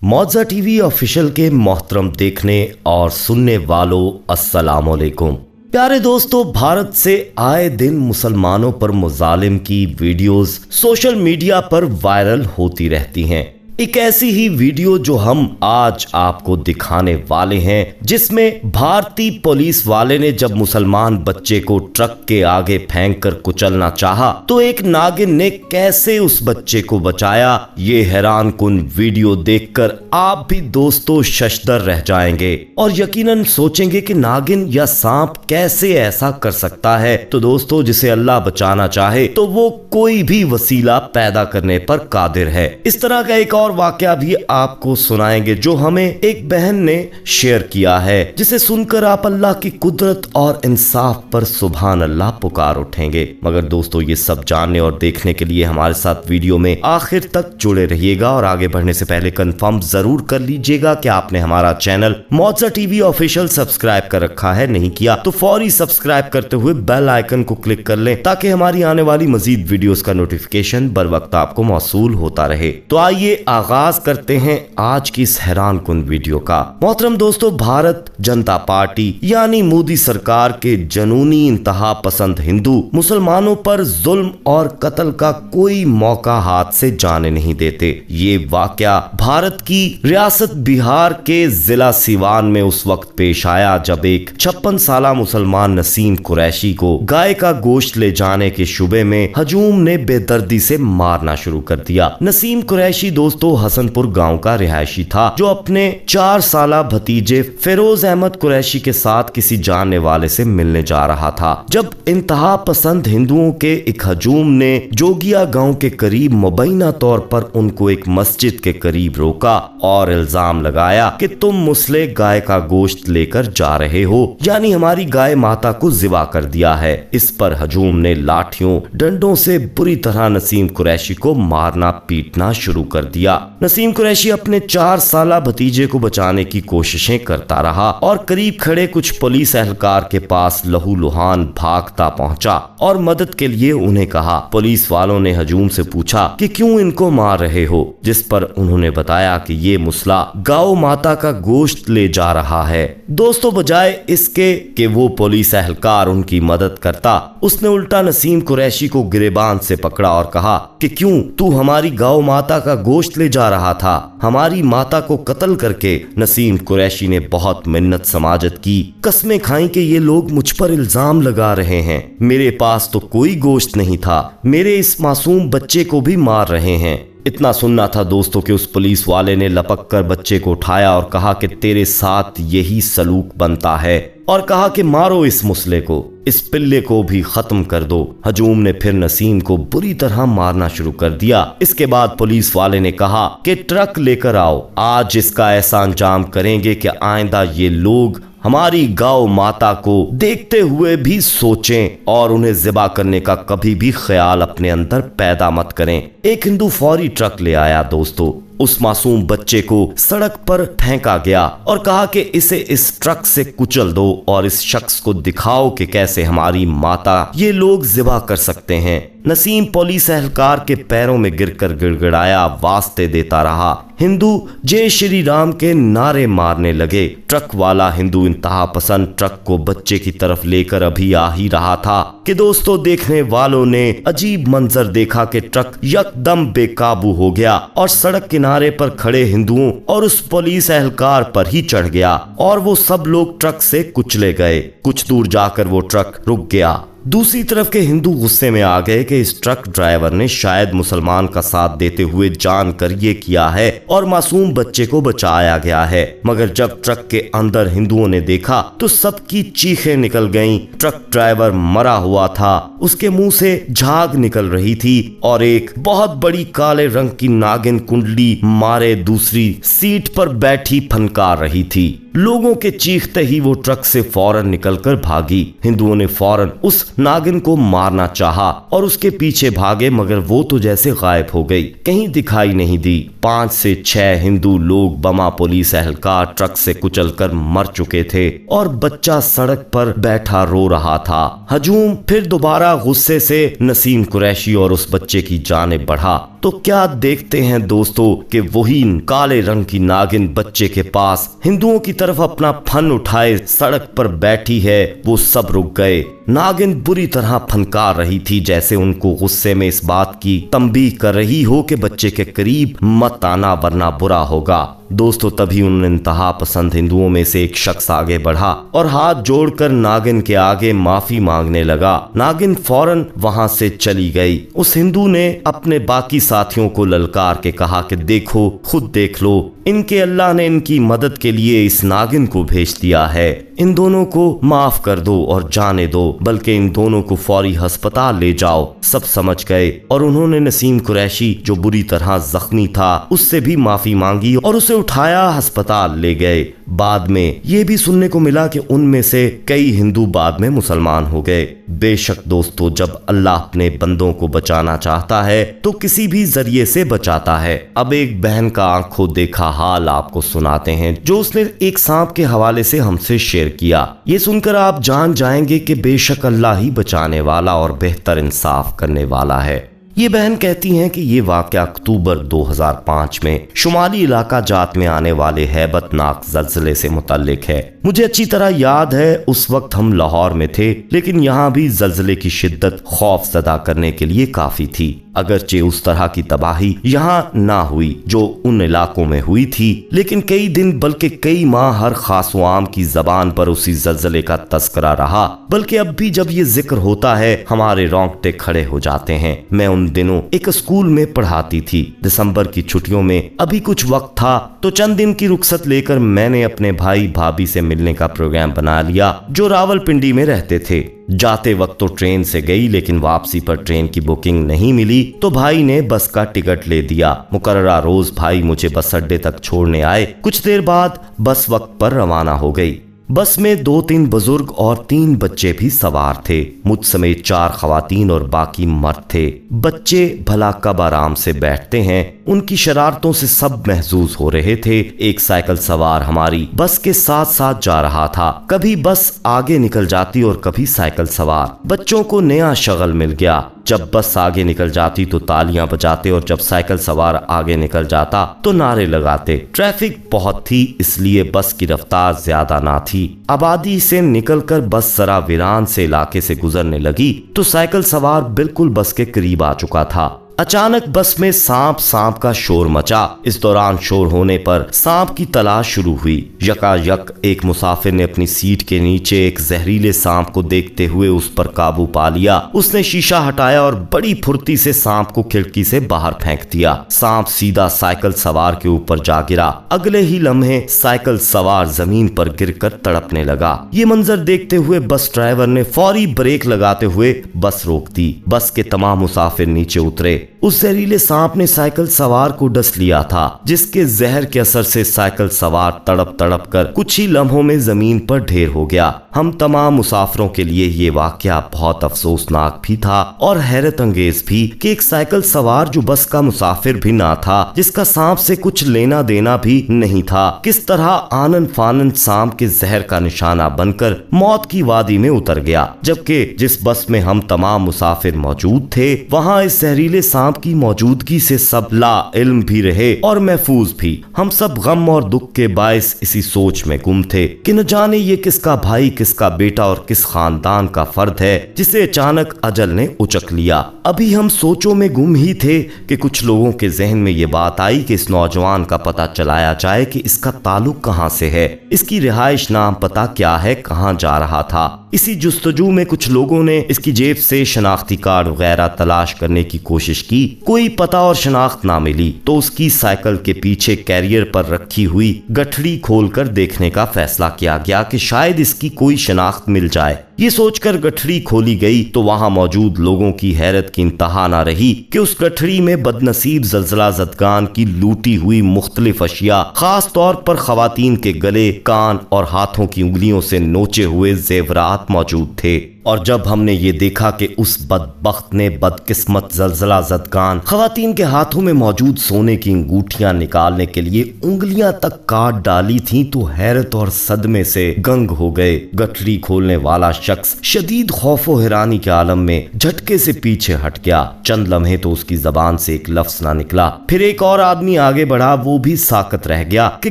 मौजा TV official के मोहतरम देखने और सुनने वालों अस्सलाम वालेकुम। प्यारे दोस्तों, भारत से आए दिन मुसलमानों पर मुजालिम की वीडियोस सोशल मीडिया पर वायरल होती रहती हैं। एक ऐसी ही वीडियो जो हम आज आपको दिखाने वाले हैं, जिसमें भारतीय पुलिस वाले ने जब मुसलमान बच्चे को ट्रक के आगे फेंक कर कुचलना चाहा तो एक नागिन ने कैसे उस बच्चे को बचाया। ये हैरान कुन वीडियो देखकर आप भी दोस्तों शशदर रह जाएंगे और यकीनन सोचेंगे कि नागिन या सांप कैसे ऐसा कर सकता है। तो दोस्तों, जिसे अल्लाह बचाना चाहे तो वो कोई भी वसीला पैदा करने पर कादिर है। इस तरह का एक और वाकया भी आपको सुनाएंगे जो हमें एक बहन ने शेयर किया है, जिसे सुनकर आप अल्लाह की कुदरत और इंसाफ पर सुभान अल्लाह पुकार उठेंगे। मगर दोस्तों, ये सब जानने और देखने के लिए हमारे साथ वीडियो में आखिर तक जुड़े रहिएगा और आगे बढ़ने से पहले कंफर्म जरूर कर लीजिएगा कि आपने हमारा चैनल मौजा टीवी ऑफिशियल सब्सक्राइब कर रखा है। नहीं किया तो फौरी सब्सक्राइब करते हुए बेल आइकन को क्लिक कर लें ताकि हमारी आने वाली मजीद वीडियोस का नोटिफिकेशन बर वक्त आपको मौसूल होता रहे। तो आइए आगाज करते हैं आज की इस हैरान कुन वीडियो का। मोहतरम दोस्तों, भारत जनता पार्टी यानी मोदी सरकार के जनूनी इंतहा पसंद हिंदू मुसलमानों पर जुल्म और कत्ल का कोई मौका हाथ से जाने नहीं देते। ये वाकया भारत की रियासत बिहार के जिला सीवान में उस वक्त पेश आया जब एक 56 साला मुसलमान नसीम कुरैशी को गाय का गोश्त ले जाने के शुबे में हजूम ने बेदर्दी से मारना शुरू कर दिया। नसीम कुरैशी दोस्तों हसनपुर गांव का रिहायशी था जो अपने 4 साला भतीजे फिरोज अहमद कुरैशी के साथ किसी जानने वाले से मिलने जा रहा था। जब इंतहा पसंद हिंदुओं के एक हजूम ने जोगिया गांव के करीब मुबैना तौर पर उनको एक मस्जिद के करीब रोका और इल्जाम लगाया कि तुम मुसले गाय का गोश्त लेकर जा रहे हो, यानी हमारी गाय माता को जिबा कर दिया है। इस पर हजूम ने लाठियों डंडों से बुरी तरह नसीम कुरैशी को मारना पीटना शुरू कर दिया। नसीम कुरैशी अपने 4 साला भतीजे को बचाने की कोशिशें करता रहा और करीब खड़े कुछ पुलिस एहलकार के पास लहूलुहान भागता पहुंचा और मदद के लिए उन्हें कहा। पुलिस वालों ने हजूम से पूछा कि क्यों इनको मार रहे हो, जिस पर उन्होंने बताया कि ये मुसला गौ माता का गोश्त ले जा रहा है। दोस्तों, बजाय इसके कि वो पुलिस एहलकार उनकी मदद करता, उसने उल्टा नसीम कुरैशी को गिरेबान से पकड़ा और कहा कि क्यों तू हमारी गौ माता का गोश्त ले जा रहा था, हमारी माता को कत्ल करके। नसीम कुरैशी ने बहुत मिन्नत समाजत की, कस्में खाई कि ये लोग मुझ पर इल्जाम लगा रहे हैं, मेरे पास तो कोई गोश्त नहीं था, मेरे इस मासूम बच्चे को भी मार रहे हैं। इतना सुनना था दोस्तों कि उस पुलिस वाले ने लपक कर बच्चे को उठाया और कहा कि तेरे साथ यही सलूक बनता है और कहा कि मारो इस मुसले को, इस पिल्ले को भी खत्म कर दो। हजूम ने फिर नसीम को बुरी तरह मारना शुरू कर दिया। इसके बाद पुलिस वाले ने कहा कि ट्रक लेकर आओ, आज इसका ऐसा अंजाम करेंगे कि आइंदा ये लोग हमारी गौ माता को देखते हुए भी सोचें और उन्हें ज़िबा करने का कभी भी ख्याल अपने अंदर पैदा मत करें। एक हिंदू फौरी ट्रक ले आया दोस्तों, उस मासूम बच्चे को सड़क पर फेंका गया और कहा कि इसे इस ट्रक से कुचल दो और इस शख्स को दिखाओ कि कैसे हमारी माता ये लोग ज़िबा कर सकते हैं। नसीम पुलिस एहलकार के पैरों में गिरकर गिड़गिड़ाया, वास्ते देता रहा। हिंदू जय श्री राम के नारे मारने लगे। ट्रक वाला हिंदू इंतहा पसंद ट्रक को बच्चे की तरफ लेकर अभी आ ही रहा था कि दोस्तों देखने वालों ने अजीब मंजर देखा कि ट्रक यकदम बेकाबू हो गया और सड़क किनारे पर खड़े हिंदुओं और उस पुलिस एहलकार पर ही चढ़ गया और वो सब लोग ट्रक से कुचले गए। कुछ दूर जाकर वो ट्रक रुक गया। दूसरी तरफ के हिंदू गुस्से में आ गए कि इस ट्रक ड्राइवर ने शायद मुसलमान का साथ देते हुए जानकर ये किया है और मासूम बच्चे को बचाया गया है। मगर जब ट्रक के अंदर हिंदुओं ने देखा तो सबकी चीखें निकल गईं। ट्रक ड्राइवर मरा हुआ था, उसके मुंह से झाग निकल रही थी और एक बहुत बड़ी काले रंग की नागिन कुंडली मारे दूसरी सीट पर बैठी फनकार रही थी। लोगों के चीखते ही वो ट्रक से फौरन निकलकर भागी। हिंदुओं ने फौरन उस नागिन को मारना चाहा और उसके पीछे भागे, मगर वो तो जैसे गायब हो गई, कहीं दिखाई नहीं दी। 5 से 6 हिंदू लोग, बमा पुलिस एहलकार ट्रक से कुचलकर मर चुके थे और बच्चा सड़क पर बैठा रो रहा था। हजूम फिर दोबारा गुस्से से नसीम कुरैशी और उस बच्चे की जाने बढ़ा तो क्या देखते हैं दोस्तों कि वही काले रंग की नागिन बच्चे के पास हिंदुओं की तरफ अपना फन उठाए सड़क पर बैठी है। वो सब रुक गए। नागिन बुरी तरह फनकार रही थी, जैसे उनको गुस्से में इस बात की तंबीह कर रही हो कि बच्चे के करीब मत आना वरना बुरा होगा। दोस्तों तभी उन इंतहा पसंद हिंदुओं में से एक शख्स आगे बढ़ा और हाथ जोड़कर नागिन के आगे माफी मांगने लगा। नागिन फौरन वहां से चली गई। उस हिंदू ने अपने बाकी साथियों को ललकार के कहा कि देखो, खुद देख लो, इनके अल्लाह ने इनकी मदद के लिए इस नागिन को भेज दिया है। इन दोनों को माफ कर दो और जाने दो, बल्कि इन दोनों को फौरी अस्पताल ले जाओ। सब समझ गए और उन्होंने नसीम कुरैशी, जो बुरी तरह जख्मी था, उससे भी माफी मांगी और उसे उठाया अस्पताल ले गए। बाद में ये भी सुनने को मिला कि उनमें से कई हिंदू बाद में मुसलमान हो गए। बेशक दोस्तों, जब अल्लाह अपने बंदों को बचाना चाहता है तो किसी भी जरिए से बचाता है। अब एक बहन का आंखों देखा हाल आपको सुनाते हैं, जो उसने एक सांप के हवाले से हमसे शेयर किया। ये सुनकर आप जान जाएंगे कि बेशक अल्लाह ही बचाने वाला और बेहतर इंसाफ करने वाला है। ये बहन कहती हैं कि ये वाक़या अक्टूबर 2005 में शुमाली इलाका जात में आने वाले हैबतनाक ज़लज़ले से मुतल्लिक है। मुझे अच्छी तरह याद है उस वक्त हम लाहौर में थे, लेकिन यहाँ भी ज़लज़ले की शिद्दत खौफ ज़दा करने के लिए काफ़ी थी। अगरचे उस तरह की तबाही यहाँ ना हुई जो उन इलाकों में हुई थी, लेकिन कई दिन बल्कि कई माह हर खास व आम की जबान पर उसी ज़लज़ले का तस्करा रहा। बल्कि अब भी जब ये जिक्र होता है हमारे रोंगटे खड़े हो जाते हैं। मैं उन दिनों एक स्कूल में पढ़ाती थी। दिसंबर की छुट्टियों में अभी कुछ वक्त था तो चंद दिन की रुखसत लेकर मैंने अपने भाई भाभी से मिलने का प्रोग्राम बना लिया, जो रावलपिंडी में रहते थे। जाते वक्त तो ट्रेन से गई, लेकिन वापसी पर ट्रेन की बुकिंग नहीं मिली तो भाई ने बस का टिकट ले दिया। मुकर्ररा रोज भाई मुझे बस अड्डे तक छोड़ने आए। कुछ देर बाद बस वक्त पर रवाना हो गई। बस में 2-3 बुजुर्ग और 3 बच्चे भी सवार थे। मुझ समेत 4 खवातीन और बाकी मर्द थे। बच्चे भला कब आराम से बैठते हैं, उनकी शरारतों से सब महजूज हो रहे थे। एक साइकिल सवार हमारी बस के साथ साथ जा रहा था। कभी बस आगे निकल जाती और कभी साइकिल सवार। बच्चों को नया शगल मिल गया। जब बस आगे निकल जाती तो तालियां बजाते और जब साइकिल सवार आगे निकल जाता तो नारे लगाते। ट्रैफिक बहुत थी, इसलिए बस की रफ्तार ज्यादा ना थी। आबादी से निकलकर बस जरा वीरान से इलाके से गुजरने लगी तो साइकिल सवार बिल्कुल बस के करीब आ चुका था। अचानक बस में सांप सांप का शोर मचा। इस दौरान शोर होने पर सांप की तलाश शुरू हुई। यकायक एक मुसाफिर ने अपनी सीट के नीचे एक जहरीले सांप को देखते हुए उस पर काबू पा लिया। उसने शीशा हटाया और बड़ी फुर्ती से सांप को खिड़की से बाहर फेंक दिया। सांप सीधा साइकिल सवार के ऊपर जा गिरा। अगले ही लम्हे साइकिल सवार जमीन पर गिरकर तड़पने लगा। ये मंजर देखते हुए बस ड्राइवर ने फौरी ब्रेक लगाते हुए बस रोक दी। बस के तमाम मुसाफिर नीचे उतरे। उस जहरीले सांप ने साइकिल सवार को डस लिया था, जिसके जहर के असर से साइकिल सवार तड़प तड़प कर कुछ ही लम्हों में जमीन पर ढेर हो गया। हम तमाम मुसाफिरों के लिए ये वाकया बहुत अफसोसनाक भी था और हैरत अंगेज भी कि एक साइकिल सवार जो बस का मुसाफिर भी ना था, जिसका सांप से कुछ लेना देना भी नहीं था, किस तरह आनन फानन सांप के जहर का निशाना बनकर मौत की वादी में उतर गया। जबकि जिस बस में हम तमाम मुसाफिर मौजूद थे, वहाँ इस जहरीले सांप की मौजूदगी से सब ला इल्म भी रहे और महफूज भी। हम सब गम और दुख के बायस इसी सोच में गुम थे कि न जाने ये किसका भाई, किसका बेटा और किस खानदान का फर्द है जिसे अचानक अजल ने उचक लिया। अभी हम सोचों में गुम ही थे कि कुछ लोगों के जहन में ये बात आई कि इस नौजवान का पता चलाया जाए कि इसका ताल्लुक कहाँ से है, इसकी रिहाइश नाम पता क्या है, कहाँ जा रहा था। इसी जुस्तजू में कुछ लोगों ने इसकी जेब से शनाख्ती कार्ड वगैरह तलाश करने की कोशिश की। कोई पता और शनाख्त ना मिली तो उसकी साइकिल के पीछे कैरियर पर रखी हुई गठड़ी खोलकर देखने का फैसला किया गया कि शायद इसकी कोई शनाख्त मिल जाए। ये सोचकर गठरी खोली गई तो वहां मौजूद लोगों की हैरत की इंतहा ना रही कि उस गठरी में बदनसीब ज़लज़ला ज़दगान की लूटी हुई मुख्तलिफ अशिया, खास तौर पर खवातीन के गले, कान और हाथों की उंगलियों से नोचे हुए जेवरात मौजूद थे। और जब हमने ये देखा कि उस बदबख्त ने बदकिस्मत ज़लज़ला ज़दगान खवातीन के हाथों में मौजूद सोने की अंगूठियां निकालने के लिए उंगलियां तक काट डाली थीं तो हैरत और सदमे से गंग हो गए। गठरी खोलने वाला शख्स शदीद खौफ व हैरानी के आलम में झटके से पीछे हट गया। चंद लम्हे तो उसकी जबान से एक लफ्ज ना निकला। फिर एक और आदमी आगे बढ़ा, वो भी साकत रह गया कि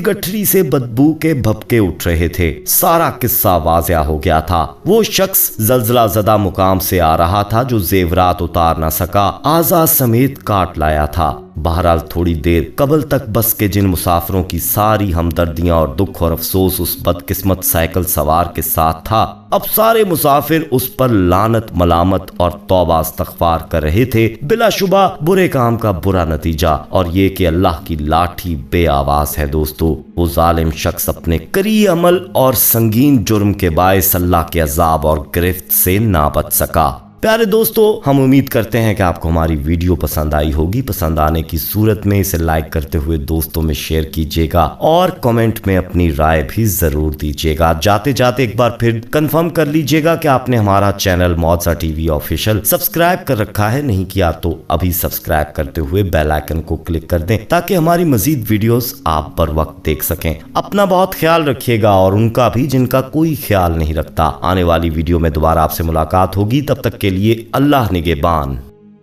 गठरी से बदबू के भपके उठ रहे थे। सारा किस्सा वाज़िया हो गया था। वो शख्स ज़दा मुकाम से आ रहा था जो जेवरात उतार न सका, आज़ा समेत काट लाया था। बहरहाल थोड़ी देर कबल तक बस के जिन मुसाफिरों की सारी हमदर्दियां और दुख और अफसोस उस बदकिस्मत साइकिल सवार के साथ था, अब सारे मुसाफिर उस पर लानत, मलामत और तौबा इस्तग़फ़ार कर रहे थे। बिलाशुबा बुरे काम का बुरा नतीजा, और ये कि अल्लाह की लाठी बे आवाज है दोस्तों। वो जालिम शख्स अपने करी अमल और संगीन जुर्म के बायस अल्लाह के अज़ाब और गिरफ्त से ना बच सका। प्यारे दोस्तों, हम उम्मीद करते हैं कि आपको हमारी वीडियो पसंद आई होगी। पसंद आने की सूरत में इसे लाइक करते हुए दोस्तों में शेयर कीजिएगा और कमेंट में अपनी राय भी जरूर दीजिएगा। जाते जाते एक बार फिर कंफर्म कर लीजिएगा कि आपने हमारा चैनल मौजा टीवी ऑफिशियल सब्सक्राइब कर रखा है। नहीं किया तो अभी सब्सक्राइब करते हुए बेल आइकन को क्लिक कर दें ताकि हमारी मजीद वीडियोस आप पर वक्त देख सकें। अपना बहुत ख्याल रखिएगा और उनका भी जिनका कोई ख्याल नहीं रखता। आने वाली वीडियो में दोबारा आपसे मुलाकात होगी। तब तक के लिए अल्लाह निगहबान।